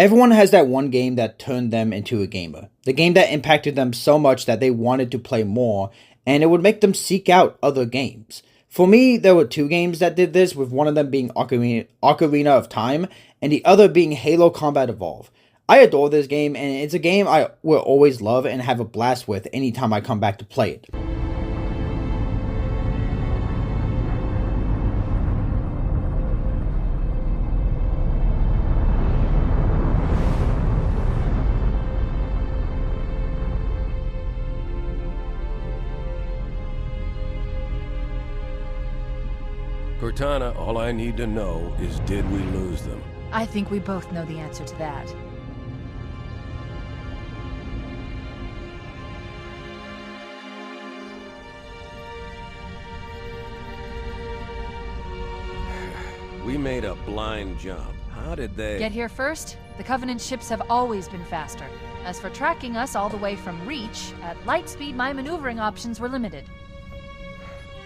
Everyone has that one game that turned them into a gamer. The game that impacted them so much that they wanted to play more, and it would make them seek out other games. For me, there were two games that did this, with one of them being Ocarina of Time, and the other being Halo Combat Evolve. I adore this game, and it's a game I will always love and have a blast with anytime I come back to play it. Cortana, all I need to know is, did we lose them? I think we both know the answer to that. We made a blind jump. How did they... Get here first? The Covenant ships have always been faster. As for tracking us all the way from Reach, at light speed my maneuvering options were limited.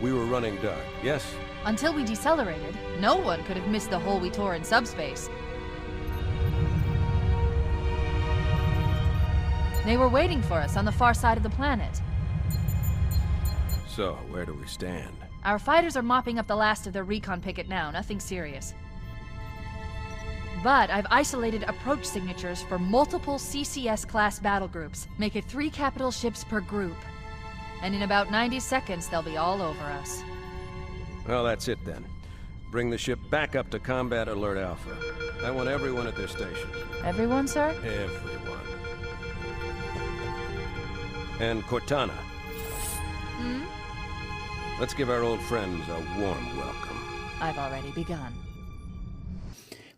We were running dark, yes? Until we decelerated, no one could have missed the hole we tore in subspace. They were waiting for us on the far side of the planet. So, where do we stand? Our fighters are mopping up the last of their recon picket now, nothing serious. But I've isolated approach signatures for multiple CCS-class battle groups. Make it 3 capital ships per group. And in about 90 seconds, they'll be all over us. Well, that's it then. Bring the ship back up to Combat Alert Alpha. I want everyone at their stations. Everyone, sir? Everyone. And Cortana. Hmm? Let's give our old friends a warm welcome. I've already begun.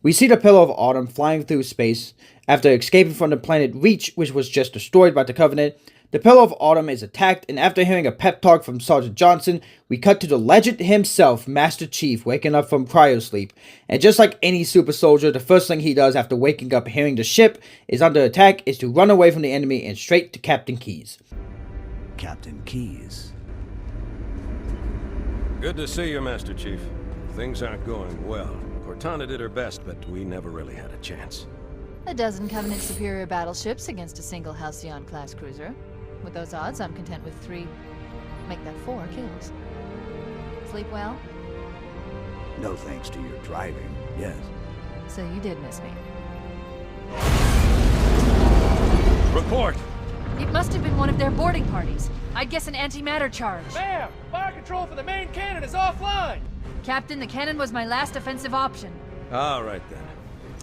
We see the Pillar of Autumn flying through space after escaping from the planet Reach, which was just destroyed by the Covenant. The Pillar of Autumn is attacked, and after hearing a pep talk from Sergeant Johnson, we cut to the legend himself, Master Chief, waking up from cryosleep. And just like any super soldier, the first thing he does after waking up hearing the ship is under attack is to run away from the enemy and straight to Captain Keyes. Captain Keyes. Good to see you, Master Chief. Things aren't going well. Cortana did her best, but we never really had a chance. A dozen Covenant superior battleships against a single Halcyon-class cruiser. With those odds, I'm content with 3, make that 4 kills. Sleep well? No thanks to your driving, yes. So you did miss me. Report! It must have been one of their boarding parties. I'd guess an antimatter charge. Ma'am! Fire control for the main cannon is offline! Captain, the cannon was my last offensive option. All right, then.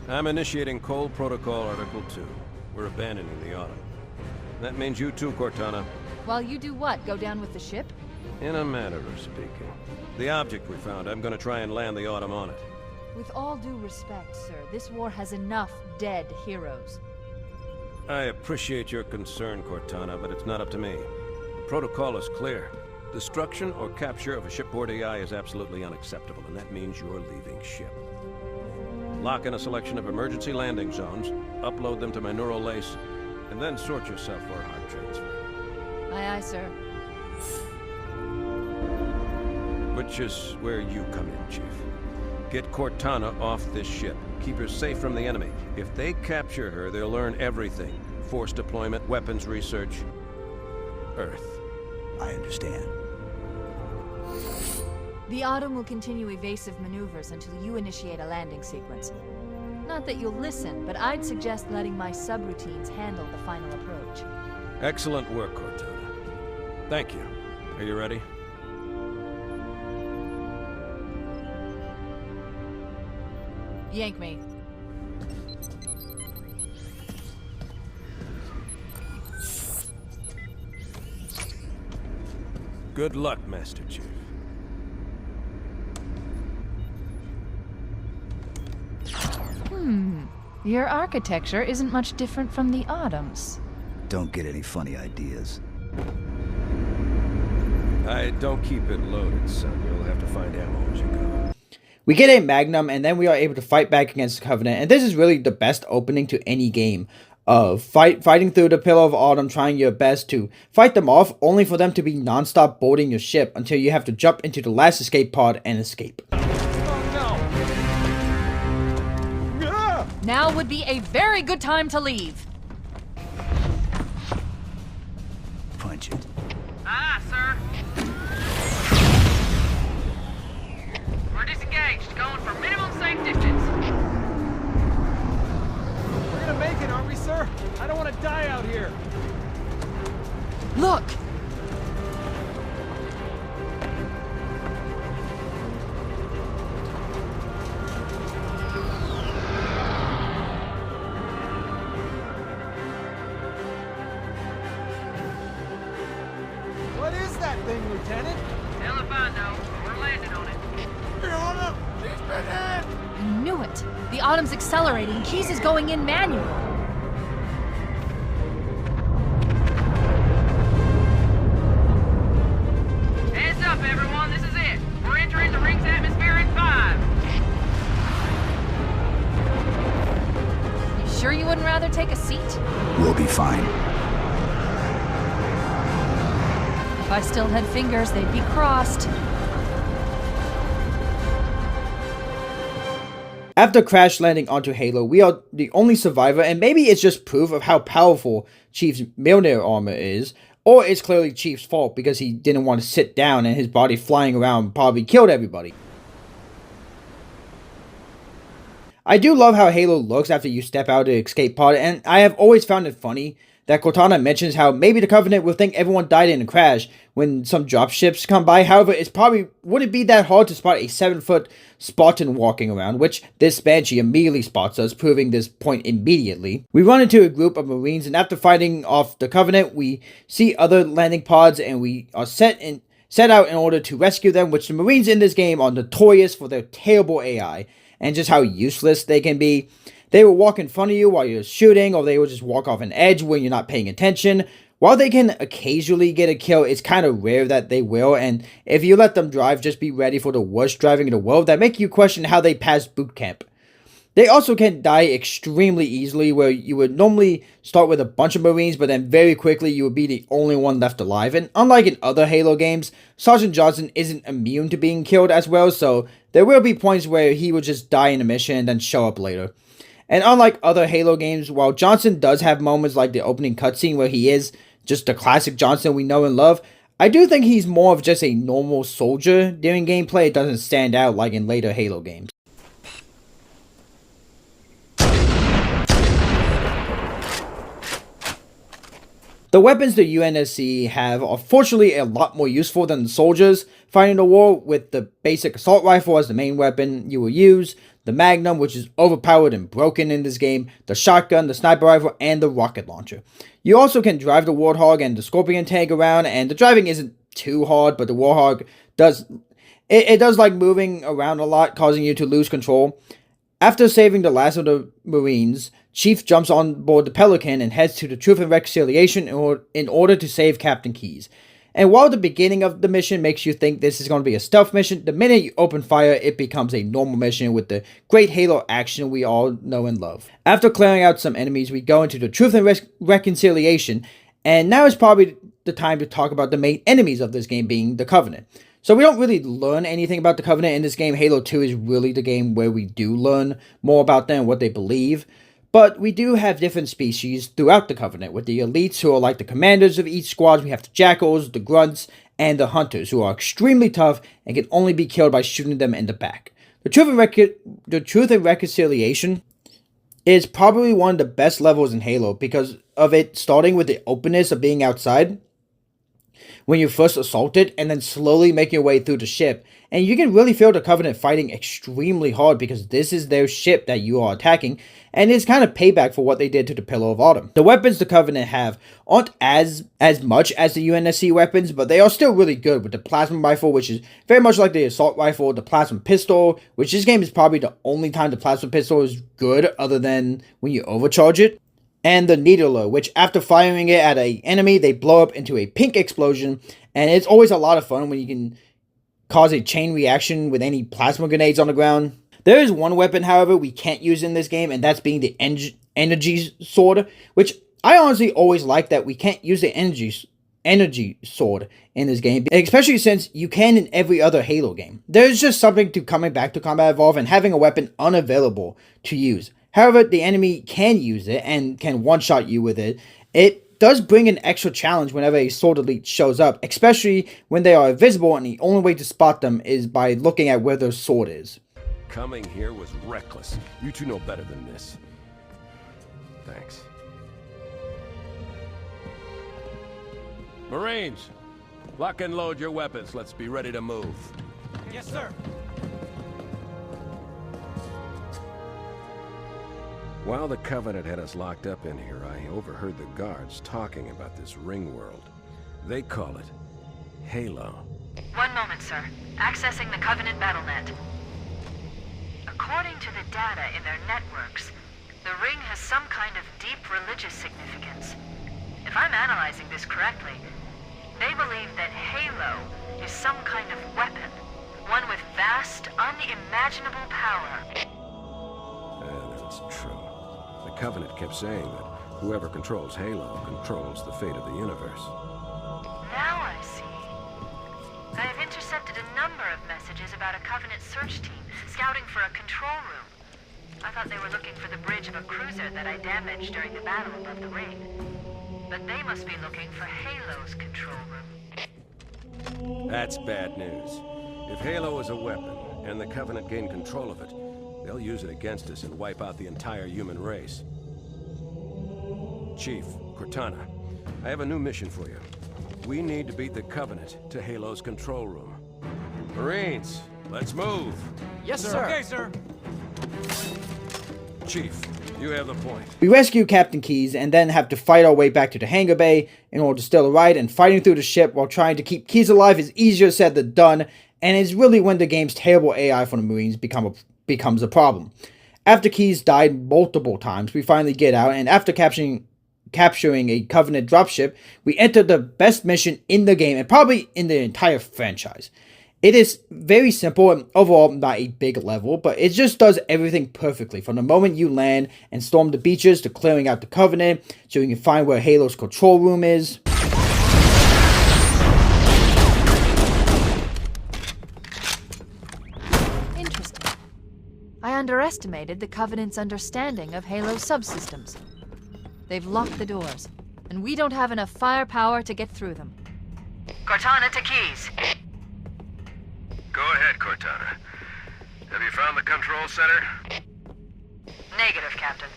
I'm initiating Cold Protocol Article 2. We're abandoning the Autumn. That means you too, Cortana. While you do what? Go down with the ship? In a manner of speaking. The object we found, I'm gonna try and land the Autumn on it. With all due respect, sir, this war has enough dead heroes. I appreciate your concern, Cortana, but it's not up to me. The protocol is clear. Destruction or capture of a shipboard AI is absolutely unacceptable, and that means you're leaving ship. Lock in a selection of emergency landing zones, upload them to my neural lace, and then sort yourself for a hard transfer. Aye, aye, sir. Which is where you come in, Chief. Get Cortana off this ship. Keep her safe from the enemy. If they capture her, they'll learn everything. Force deployment, weapons research. Earth. I understand. The Autumn will continue evasive maneuvers until you initiate a landing sequence. Not that you'll listen, but I'd suggest letting my subroutines handle the final approach. Excellent work, Cortana. Thank you. Are you ready? Yank me. Good luck, Master Chief. Your architecture isn't much different from the Autumn's. Don't get any funny ideas. I don't keep it loaded, son. You'll have to find ammo as you go. We get a Magnum, and then we are able to fight back against the Covenant, and this is really the best opening to any game. Of fighting through the Pillar of Autumn, trying your best to fight them off, only for them to be non-stop boarding your ship until you have to jump into the last escape pod and escape. Oh no! Now would be a very good time to leave. Punch it. Aye, sir. We're disengaged, going for minimum safe distance. We're gonna make it, aren't we, sir? I don't want to die out here. Look! What is that thing, Lieutenant? Hell if I know. We're landing on it. She's been hit! I knew it! The Autumn's accelerating. Keys is going in manual. Heads up, everyone. This is it. We're entering the ring's atmosphere in 5. You sure you wouldn't rather take a seat? We'll be fine. If I still had fingers, they'd be crossed. After crash landing onto Halo, we are the only survivor, and maybe it's just proof of how powerful Chief's Mjolnir armor is, or it's clearly Chief's fault because he didn't want to sit down and his body flying around probably killed everybody. I do love how Halo looks after you step out of the escape pod, and I have always found it funny that Cortana mentions how maybe the Covenant will think everyone died in a crash when some dropships come by. However, it's probably wouldn't be that hard to spot a 7-foot Spartan walking around, which this Banshee immediately spots us, proving this point immediately. We run into a group of Marines, and after fighting off the Covenant, we see other landing pods, and we are set out in order to rescue them, which the Marines in this game are notorious for their terrible AI, and just how useless they can be. They will walk in front of you while you're shooting, or they will just walk off an edge when you're not paying attention. While they can occasionally get a kill, it's kind of rare that they will, and if you let them drive, just be ready for the worst driving in the world that make you question how they passed boot camp. They also can die extremely easily, where you would normally start with a bunch of Marines, but then very quickly you would be the only one left alive. And unlike in other Halo games, Sergeant Johnson isn't immune to being killed as well, so there will be points where he will just die in a mission and then show up later. And unlike other Halo games, while Johnson does have moments like the opening cutscene where he is just the classic Johnson we know and love, I do think he's more of just a normal soldier during gameplay. It doesn't stand out like in later Halo games. The weapons the UNSC have are fortunately a lot more useful than the soldiers fighting the war, with the basic assault rifle as the main weapon you will use, the Magnum, which is overpowered and broken in this game, the shotgun, the sniper rifle, and the rocket launcher. You also can drive the Warthog and the Scorpion tank around, and the driving isn't too hard, but the Warthog does like moving around a lot, causing you to lose control. After saving the last of the Marines, Chief jumps on board the Pelican and heads to the Truth and Reconciliation in order to save Captain Keyes. And while the beginning of the mission makes you think this is going to be a stealth mission, the minute you open fire, it becomes a normal mission with the great Halo action we all know and love. After clearing out some enemies, we go into the Truth and Reconciliation, and now is probably the time to talk about the main enemies of this game, being the Covenant. So we don't really learn anything about the Covenant in this game. Halo 2 is really the game where we do learn more about them and what they believe. But we do have different species throughout the Covenant, with the elites who are like the commanders of each squad. We have the jackals, the grunts, and the hunters, who are extremely tough and can only be killed by shooting them in the back. The Truth and Reconciliation is probably one of the best levels in Halo because of it starting with the openness of being outside when you first assaulted, and then slowly making your way through the ship. And you can really feel the Covenant fighting extremely hard because this is their ship that you are attacking, and it's kind of payback for what they did to the Pillar of Autumn. The weapons the Covenant have aren't as much as the UNSC weapons, but they are still really good, with the plasma rifle, which is very much like the assault rifle, the plasma pistol, which this game is probably the only time the plasma pistol is good other than when you overcharge it. And the Needler, which after firing it at an enemy, they blow up into a pink explosion, and it's always a lot of fun when you can cause a chain reaction with any plasma grenades on the ground. There is one weapon, however, we can't use in this game, and that's being the energy sword, which I honestly always like that we can't use the energy sword in this game, especially since you can in every other Halo game. There's just something to coming back to Combat Evolved and having a weapon unavailable to use. However, the enemy can use it and can one-shot you with it. It does bring an extra challenge whenever a sword elite shows up, especially when they are invisible and the only way to spot them is by looking at where their sword is. Coming here was reckless. You two know better than this. Thanks. Marines, lock and load your weapons. Let's be ready to move. Yes, sir. While the Covenant had us locked up in here, I overheard the guards talking about this ring world. They call it Halo. One moment, sir. Accessing the Covenant BattleNet. According to the data in their networks, the ring has some kind of deep religious significance. If I'm analyzing this correctly, they believe that Halo is some kind of weapon, one with vast, unimaginable power. That's true. The Covenant kept saying that whoever controls Halo controls the fate of the universe. Now I see. I have intercepted a number of messages about a Covenant search team scouting for a control room. I thought they were looking for the bridge of a cruiser that I damaged during the battle above the ring. But they must be looking for Halo's control room. That's bad news. If Halo is a weapon, and the Covenant gain control of it, they'll use it against us and wipe out the entire human race. Chief, Cortana, I have a new mission for you. We need to beat the Covenant to Halo's control room. Marines, let's move! Yes, sir. Okay, sir. Chief, you have the point. We rescue Captain Keyes and then have to fight our way back to the hangar bay in order to steal a ride, and fighting through the ship while trying to keep Keyes alive is easier said than done, and it's really when the game's terrible AI for the Marines becomes a problem. After Keyes died multiple times, we finally get out, and after capturing a Covenant dropship, we enter the best mission in the game and probably in the entire franchise. It is very simple and overall not a big level, but it just does everything perfectly. From the moment you land and storm the beaches to clearing out the Covenant, so you can find where Halo's control room is. Interesting. I underestimated the Covenant's understanding of Halo subsystems. They've locked the doors, and we don't have enough firepower to get through them. Cortana to Keyes. Go ahead, Cortana. Have you found the control center? Negative, Captain.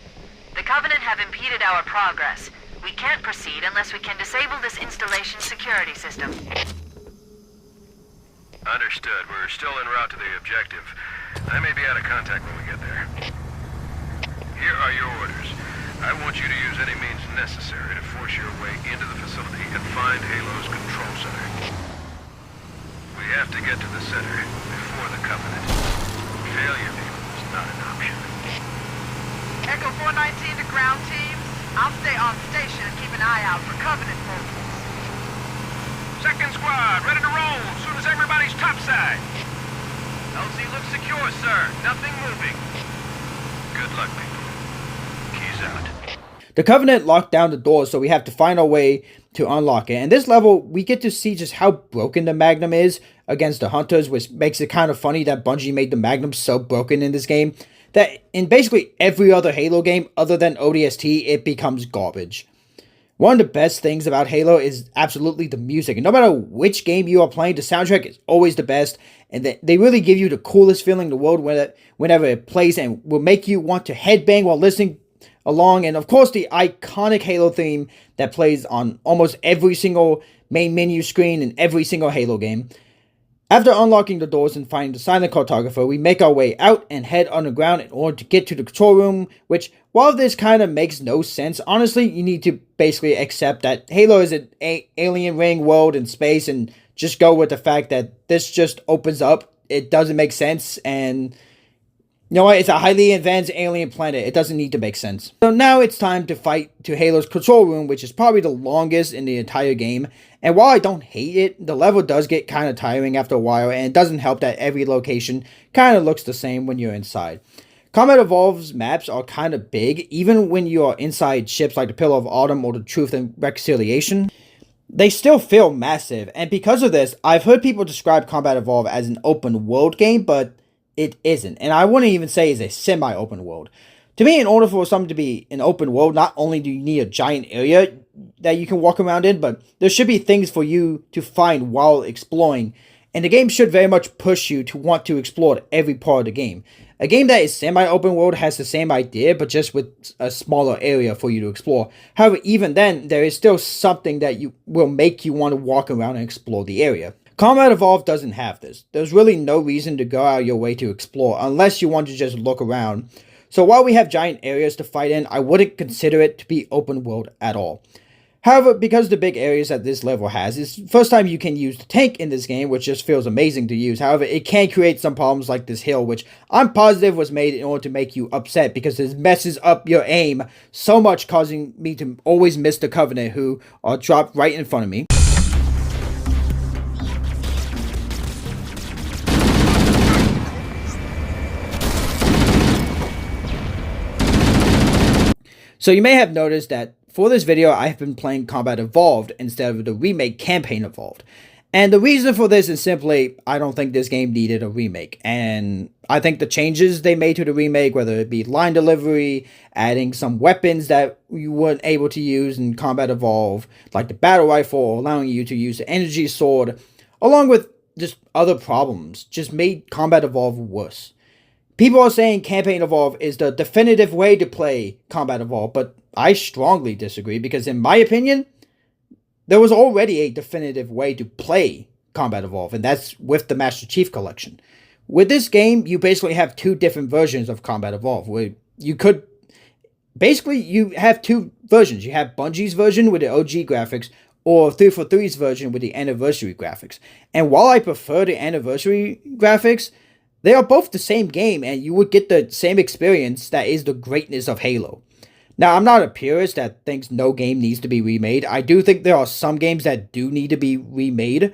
The Covenant have impeded our progress. We can't proceed unless we can disable this installation's security system. Understood. We're still en route to the objective. I may be out of contact when we get there. Here are your orders. I want you to use any means necessary to force your way into the facility and find Halo's control center. We have to get to the center before the Covenant. Failure, people, is not an option. Echo 419 to ground teams. I'll stay on station and keep an eye out for Covenant movements. Second squad, ready to roll as soon as everybody's topside. LZ looks secure, sir. Nothing moving. Good luck, people. Keys out. The Covenant locked down the door, so we have to find our way to unlock it. And this level, we get to see just how broken the Magnum is against the Hunters, which makes it kind of funny that Bungie made the Magnum so broken in this game that in basically every other Halo game other than ODST, it becomes garbage. One of the best things about Halo is absolutely the music. And no matter which game you are playing, the soundtrack is always the best. And they really give you the coolest feeling in the world whenever it plays, and will make you want to headbang while listening along. And of course, the iconic Halo theme that plays on almost every single main menu screen in every single Halo game. After unlocking the doors and finding the silent cartographer, we make our way out and head underground in order to get to the control room, which, while this kind of makes no sense, honestly, you need to basically accept that Halo is an alien ring world in space and just go with the fact that this just opens up. It doesn't make sense, and you know what? It's a highly advanced alien planet. It doesn't need to make sense. So now it's time to fight to Halo's control room, which is probably the longest in the entire game. And while I don't hate it, the level does get kind of tiring after a while, and it doesn't help that every location kind of looks the same when you're inside. Combat Evolved's maps are kind of big, even when you are inside ships like the Pillar of Autumn or the Truth and Reconciliation. They still feel massive, and because of this, I've heard people describe Combat Evolved as an open world game, but it isn't, and I wouldn't even say it's a semi-open world. To me, in order for something to be an open world, not only do you need a giant area that you can walk around in, but there should be things for you to find while exploring, and the game should very much push you to want to explore every part of the game. A game that is semi-open world has the same idea, but just with a smaller area for you to explore. However, even then, there is still something that will make you want to walk around and explore the area. Combat Evolved doesn't have this. There's really no reason to go out of your way to explore, unless you want to just look around. So while we have giant areas to fight in, I wouldn't consider it to be open world at all. However, because the big areas that this level has, it's the first time you can use the tank in this game, which just feels amazing to use. However, it can create some problems like this hill, which I'm positive was made in order to make you upset, because it messes up your aim so much, causing me to always miss the Covenant, who are dropped right in front of me. So you may have noticed that for this video, I have been playing Combat Evolved instead of the remake Campaign Evolved. And the reason for this is simply, I don't think this game needed a remake. And I think the changes they made to the remake, whether it be line delivery, adding some weapons that you weren't able to use in Combat Evolved, like the battle rifle, allowing you to use the energy sword, along with just other problems, just made Combat Evolved worse. People are saying Campaign Evolved is the definitive way to play Combat Evolved, but I strongly disagree, because in my opinion, there was already a definitive way to play Combat Evolved, and that's with the Master Chief Collection. With this game, you basically have two different versions of Combat Evolved, where you have two versions. You have Bungie's version with the OG graphics, or 343's version with the anniversary graphics. And while I prefer the anniversary graphics, they are both the same game, and you would get the same experience that is the greatness of Halo. Now, I'm not a purist that thinks no game needs to be remade. I do think there are some games that do need to be remade,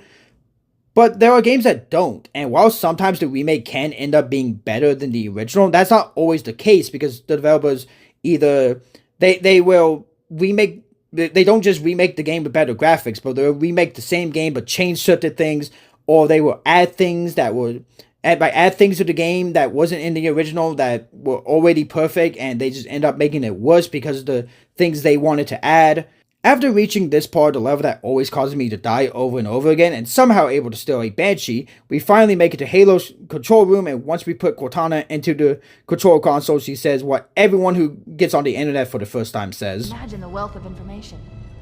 but there are games that don't. And while sometimes the remake can end up being better than the original, that's not always the case, because the developers either they will remake. They don't just remake the game with better graphics, but they'll remake the same game but change certain things, or they will add things that would add things to the game that wasn't in the original that were already perfect, and they just end up making it worse because of the things they wanted to add. After reaching this part of the level that always causes me to die over and over again, and somehow able to steal a Banshee, we finally make it to Halo's control room, and once we put Cortana into the control console, she says what everyone who gets on the internet for the first time says. Imagine the wealth of information,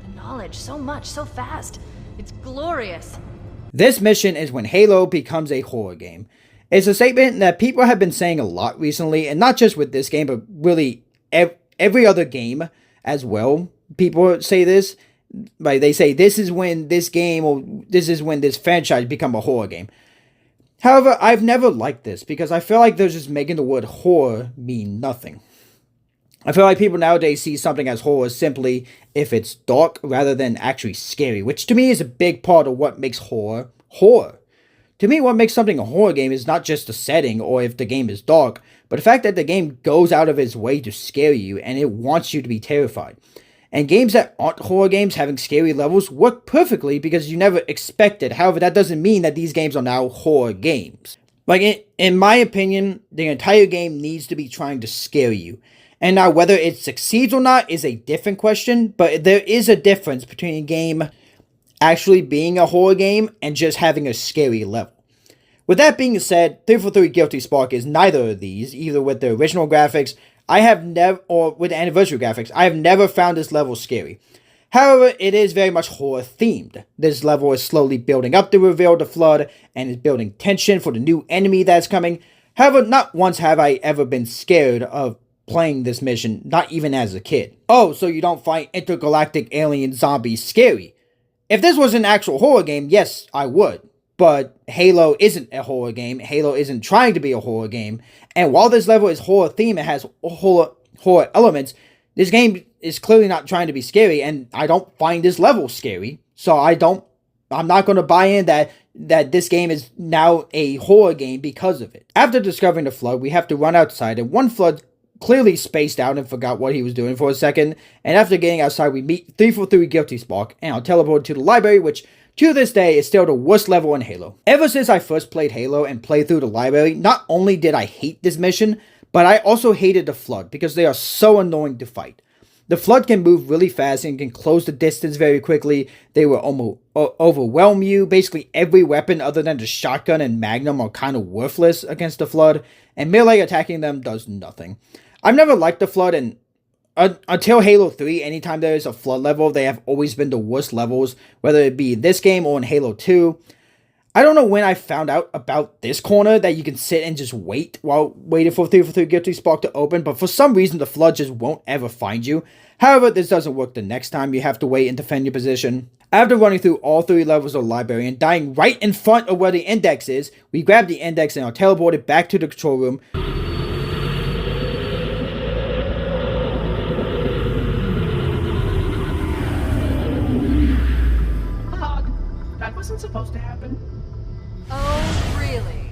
the knowledge, so much, so fast. It's glorious. This mission is when Halo becomes a horror game. It's a statement that people have been saying a lot recently, and not just with this game, but really every other game as well. People say this, like they say this is when this game, or this is when this franchise become a horror game. However, I've never liked this, because I feel like they're just making the word horror mean nothing. I feel like people nowadays see something as horror simply if it's dark rather than actually scary, which to me is a big part of what makes horror horror. To me, what makes something a horror game is not just the setting or if the game is dark, but the fact that the game goes out of its way to scare you and it wants you to be terrified. And games that aren't horror games having scary levels work perfectly because you never expect it. However, that doesn't mean that these games are now horror games. Like, in my opinion, the entire game needs to be trying to scare you. And now whether it succeeds or not is a different question, but there is a difference between a game actually being a horror game and just having a scary level. With that being said, 343 Guilty Spark is neither of these, either with the original graphics, or with the anniversary graphics. I have never found this level scary. However, it is very much horror themed. This level is slowly building up the reveal of the Flood, and is building tension for the new enemy that's coming. However, not once have I ever been scared of playing this mission, not even as a kid. Oh, so you don't find intergalactic alien zombies scary? If this was an actual horror game, yes, I would. But Halo isn't a horror game. Halo isn't trying to be a horror game. And while this level is horror themed, it has horror elements, this game is clearly not trying to be scary, and I don't find this level scary. So I'm not going to buy in that this game is now a horror game because of it. After discovering the Flood, we have to run outside, and one Flood clearly spaced out and forgot what he was doing for a second, and after getting outside, we meet 343 Guilty Spark, and I'll teleport to the library, which to this day is still the worst level in Halo. Ever since I first played Halo and played through the library, not only did I hate this mission, But I also hated the Flood because they are so annoying to fight. The Flood can move really fast and can close the distance very quickly. They will almost overwhelm you. Basically, every weapon other than the shotgun and magnum are kind of worthless against the Flood, and melee attacking them does nothing. I've never liked the Flood, and until Halo 3, anytime there is a Flood level, they have always been the worst levels, whether it be in this game or in Halo 2. I don't know when I found out about this corner that you can sit and just wait while waiting for 343 Guilty Spark to open, but for some reason the Flood just won't ever find you. However, this doesn't work the next time you have to wait and defend your position. After running through all 3 levels of the library and dying right in front of where the index is, we grab the index and are teleported back to the control room. That wasn't supposed to happen. Oh, really?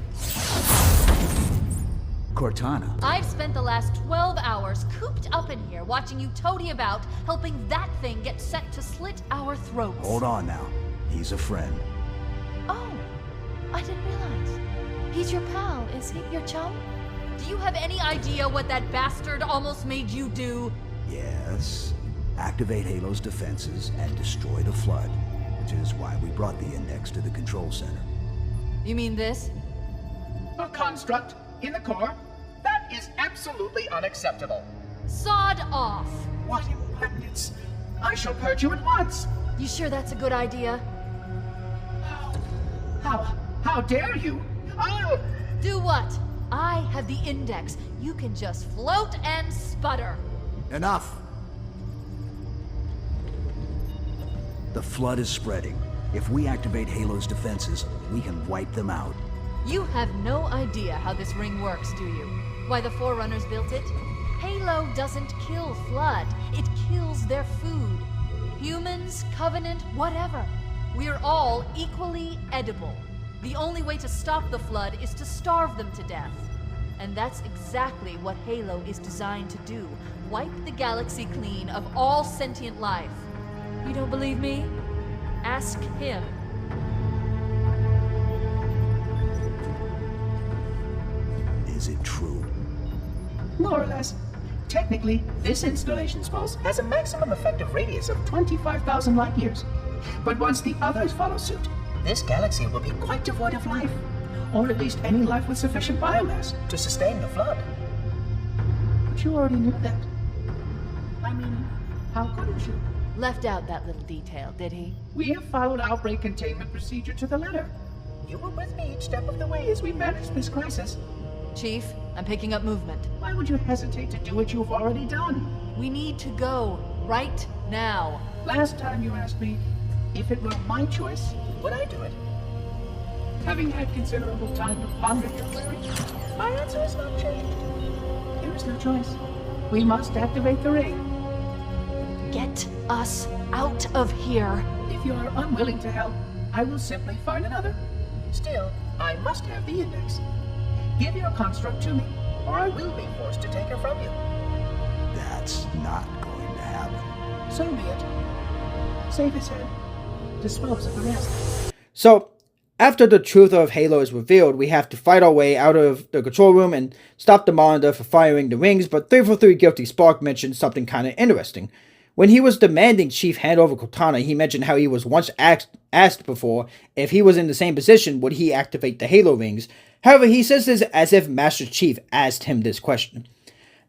Cortana. I've spent the last 12 hours cooped up in here watching you toady about, helping that thing get set to slit our throats. Hold on now. He's a friend. Oh, I didn't realize. He's your pal, is he? Your chum? Do you have any idea what that bastard almost made you do? Yes. Activate Halo's defenses and destroy the Flood, which is why we brought the index to the control center. You mean this? A construct in the core? That is absolutely unacceptable. Sod off! What impertinence! I shall purge you at once! You sure that's a good idea? How dare you? Oh! Do what? I have the index. You can just float and sputter. Enough! The Flood is spreading. If we activate Halo's defenses, we can wipe them out. You have no idea how this ring works, do you? Why the Forerunners built it? Halo doesn't kill Flood. It kills their food. Humans, Covenant, whatever. We're all equally edible. The only way to stop the Flood is to starve them to death. And that's exactly what Halo is designed to do. Wipe the galaxy clean of all sentient life. You don't believe me? Ask him. Is it true? More or less. Technically, this installation's pulse has a maximum effective radius of 25,000 light years. But once the others follow suit, this galaxy will be quite devoid of life. Or at least any life with sufficient biomass to sustain the Flood. But you already knew that. I mean, how couldn't you? Left out that little detail, did he? We have followed outbreak containment procedure to the letter. You were with me each step of the way as we managed this crisis. Chief, I'm picking up movement. Why would you hesitate to do what you've already done? We need to go right now. Last time you asked me if it were my choice, would I do it? Having had considerable time to ponder your query, my answer has not changed. There is no choice. We must activate the ring. Get us out of here. If you are unwilling to help, I will simply find another. Still, I must have the index. Give your construct to me, or I will be forced to take her from you. That's not going to happen. So be it. Save his head. Dispose of the rest. So, after the truth of Halo is revealed, we have to fight our way out of the control room and stop the monitor for firing the rings, but 343 Guilty Spark mentioned something kind of interesting. When he was demanding Chief hand over Cortana, he mentioned how he was once asked before if he was in the same position, would he activate the Halo rings. However, he says this as if Master Chief asked him this question.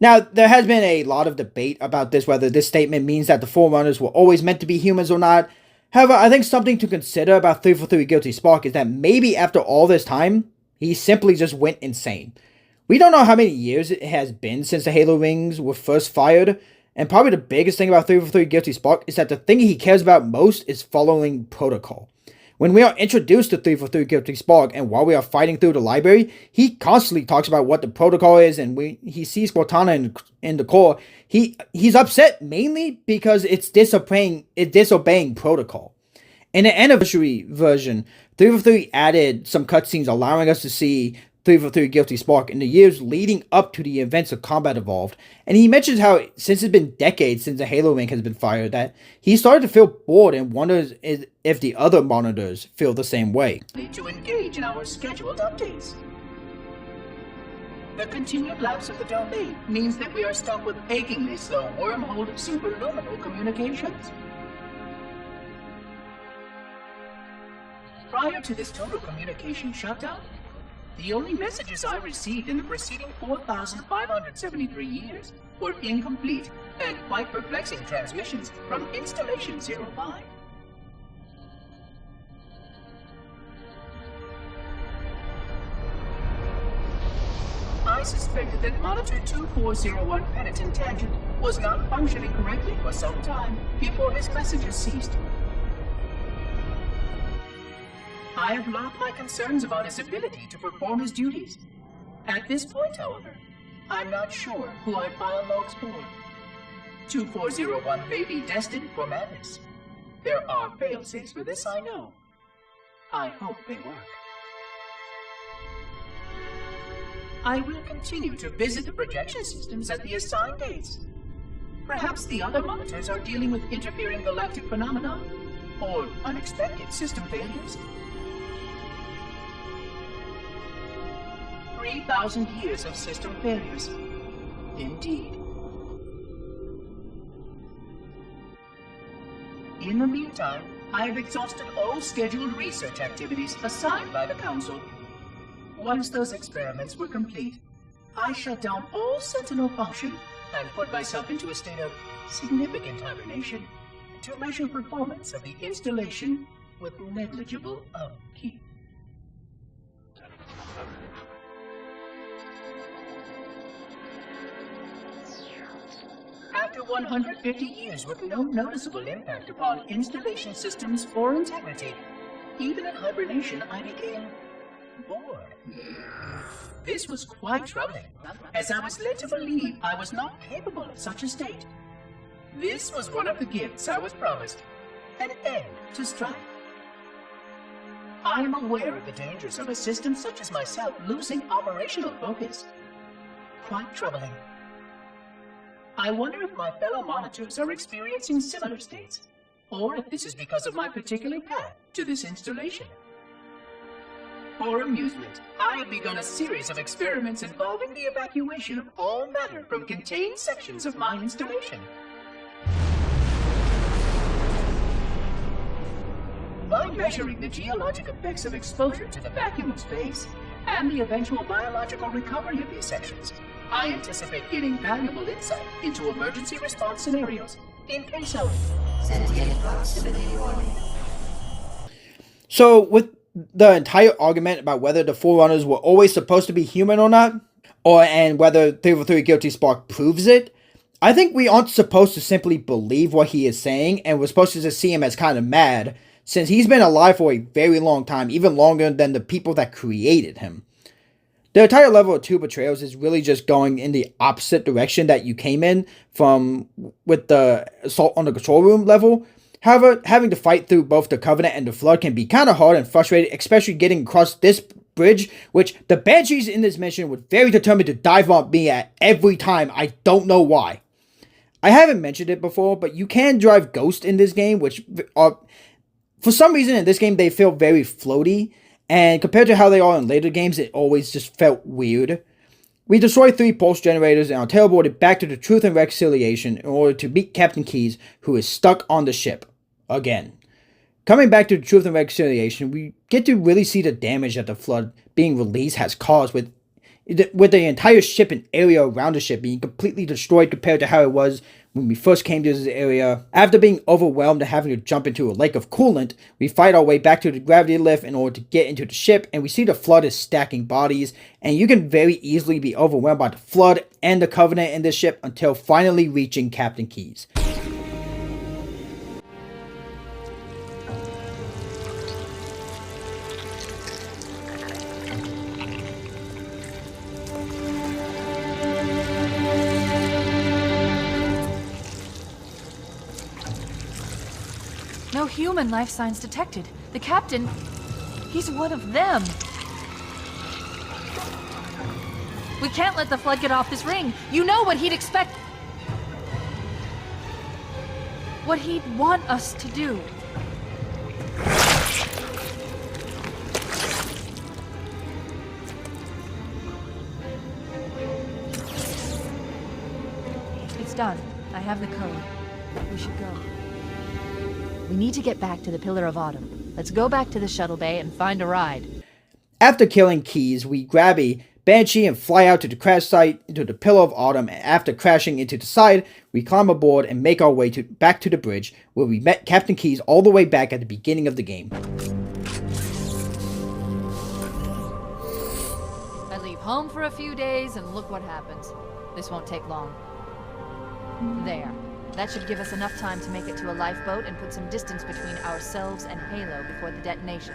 Now, there has been a lot of debate about this, whether this statement means that the Forerunners were always meant to be humans or not. However, I think something to consider about 343 Guilty Spark is that maybe after all this time, he simply just went insane. We don't know how many years it has been since the Halo rings were first fired, and probably the biggest thing about 343 Guilty Spark is that the thing he cares about most is following protocol. When we are introduced to 343 Guilty Spark, and while we are fighting through the library, he constantly talks about what the protocol is, and he sees Cortana in the core. He's upset mainly because it's disobeying protocol. In the anniversary version, 343 added some cutscenes allowing us to see 343 Guilty Spark in the years leading up to the events of Combat Evolved, and he mentions how since it's been decades since the Halo ring has been fired that he started to feel bored and wonders if the other monitors feel the same way. Need to engage in our scheduled updates. The continued lapse of the domain means that we are stuck with achingly slow wormhole superluminal communications. Prior to this total communication shutdown, the only messages I received in the preceding 4,573 years were incomplete and quite perplexing transmissions from Installation 05. I suspected that Monitor 2401 Penitent Tangent was not functioning correctly for some time before his messages ceased. I have logged my concerns about his ability to perform his duties. At this point, however, I'm not sure who I file logs for. 2401 may be destined for madness. There are fail-safes for this, I know. I hope they work. I will continue to visit the projection systems at the assigned dates. Perhaps the other monitors are dealing with interfering galactic phenomena or unexpected system failures. 3,000 years of system failures. Indeed. In the meantime, I have exhausted all scheduled research activities assigned by the Council. Once those experiments were complete, I shut down all Sentinel function and put myself into a state of significant hibernation to measure performance of the installation with negligible upkeep. After 150 years with no noticeable impact upon installation systems or integrity, even in hibernation I became bored. This was quite troubling, as I was led to believe I was not capable of such a state. This was one of the gifts I was promised, an end to strife. I am aware of the dangers of a system such as myself losing operational focus. Quite troubling. I wonder if my fellow monitors are experiencing similar states, or if this is because of my particular path to this installation. For amusement, I have begun a series of experiments involving the evacuation of all matter from contained sections of my installation. By measuring the geologic effects of exposure to the vacuum of space and the eventual biological recovery of these sections, I anticipate getting valuable insight into emergency response scenarios in case of sentient proximity warning. So, with the entire argument about whether the Forerunners were always supposed to be human or not, and whether 343 Guilty Spark proves it, I think we aren't supposed to simply believe what he is saying, and we're supposed to just see him as kind of mad, since he's been alive for a very long time, even longer than the people that created him. The entire level of 2 betrayals is really just going in the opposite direction that you came in from with the assault on the control room level. However, having to fight through both the Covenant and the Flood can be kind of hard and frustrating, especially getting across this bridge, which the Banshees in this mission were very determined to dive on me at every time. I don't know why. I haven't mentioned it before, but you can drive Ghost in this game, which are, for some reason in this game, they feel very floaty. And compared to how they are in later games, it always just felt weird. We destroy 3 pulse generators and are teleported back to the Truth and Reconciliation in order to meet Captain Keyes, who is stuck on the ship. Again. Coming back to the Truth and Reconciliation, we get to really see the damage that the Flood being released has caused, with the entire ship and area around the ship being completely destroyed compared to how it was when we first came to this area. After being overwhelmed and having to jump into a lake of coolant, we fight our way back to the gravity lift in order to get into the ship, and we see the Flood is stacking bodies, and you can very easily be overwhelmed by the Flood and the Covenant in this ship until finally reaching Captain Keyes. No human life signs detected. The captain, he's one of them. We can't let the Flood get off this ring. You know what he'd expect. What he'd want us to do. Done. I have the code. We should go. We need to get back to the Pillar of Autumn. Let's go back to the shuttle bay and find a ride. After killing Keys, we grab a Banshee and fly out to the crash site into the Pillar of Autumn, and after crashing into the side, we climb aboard and make our way back to the bridge, where we met Captain Keys all the way back at the beginning of the game. I leave home for a few days and look what happens. This won't take long. There. That should give us enough time to make it to a lifeboat and put some distance between ourselves and Halo before the detonation.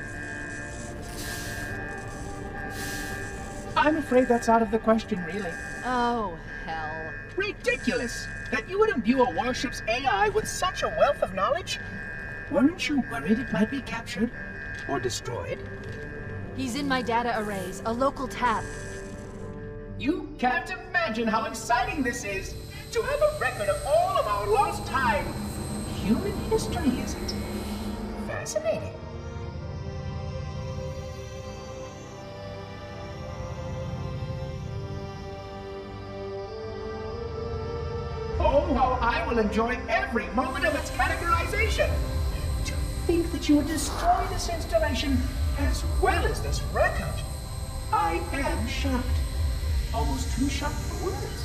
I'm afraid that's out of the question, really. Oh, hell. Ridiculous! That you would imbue a warship's AI with such a wealth of knowledge? Weren't you worried it might be captured? Or destroyed? He's in my data arrays, a local tab. You can't imagine how exciting this is! To have a record of all of our lost time! Human history, is it? Fascinating. Oh, how I will enjoy every moment of its categorization! To think that you would destroy this installation as well as this record! I am shocked. Almost too shocked for words.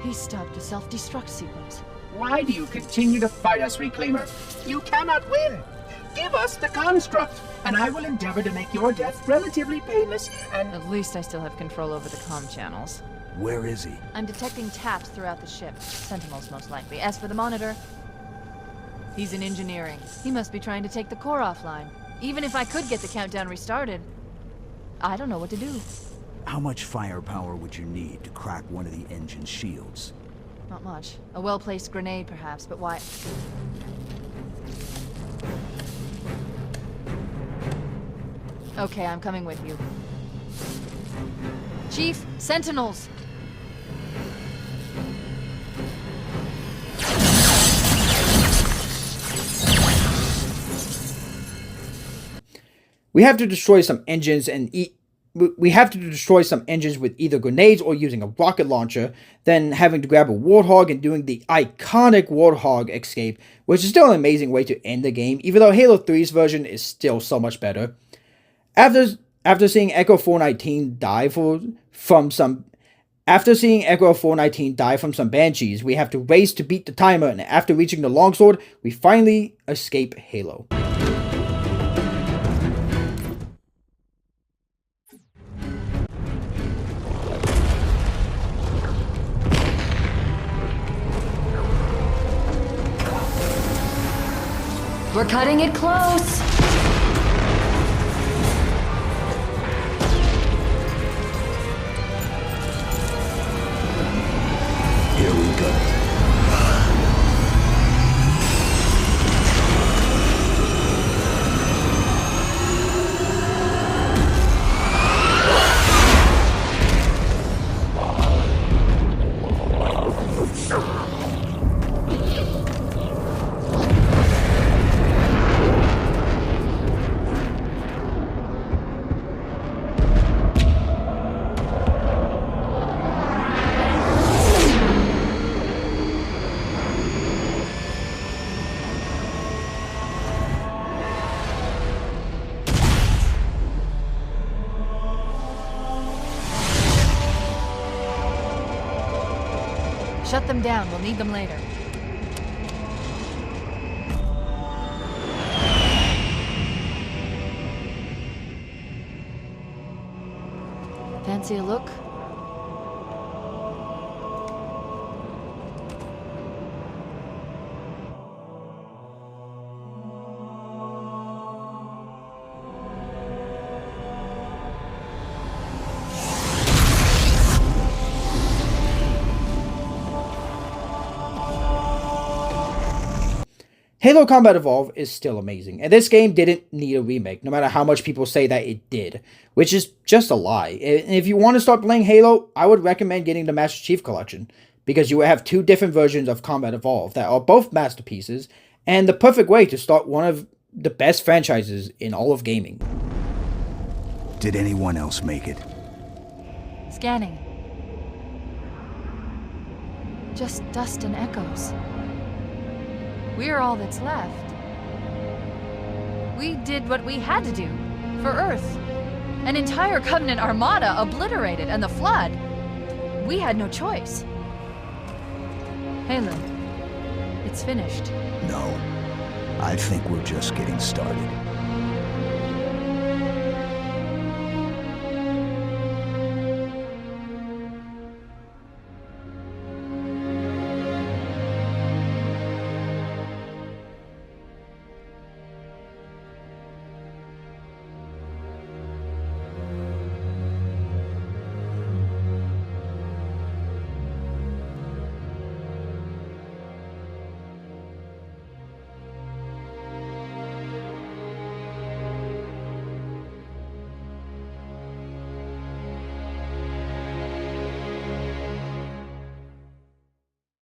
He stopped a self-destruct sequence. Why do you continue to fight us, Reclaimer? You cannot win! Give us the construct, and I will endeavor to make your death relatively painless and... At least I still have control over the comm channels. Where is he? I'm detecting taps throughout the ship. Sentinels, most likely. As for the monitor, he's in engineering. He must be trying to take the core offline. Even if I could get the countdown restarted, I don't know what to do. How much firepower would you need to crack one of the engine's shields? Not much. A well-placed grenade, perhaps, but why? Okay, I'm coming with you. Chief, Sentinels! We have to destroy some engines with either grenades or using a rocket launcher, then having to grab a Warthog and doing the iconic Warthog escape, which is still an amazing way to end the game, even though Halo 3's version is still so much better. After seeing Echo 419 die from some Banshees, we have to race to beat the timer, and after reaching the longsword, we finally escape Halo. We're cutting it close! Here we go. Shut them down. We'll need them later. Fancy a look? Halo Combat Evolved is still amazing, and this game didn't need a remake, no matter how much people say that it did, which is just a lie. And if you want to start playing Halo, I would recommend getting the Master Chief Collection, because you will have two different versions of Combat Evolved that are both masterpieces, and the perfect way to start one of the best franchises in all of gaming. Did anyone else make it? Scanning. Just dust and echoes. We're all that's left. We did what we had to do for Earth. An entire Covenant armada obliterated, and the Flood. We had no choice. Halo, it's finished. No. I think we're just getting started.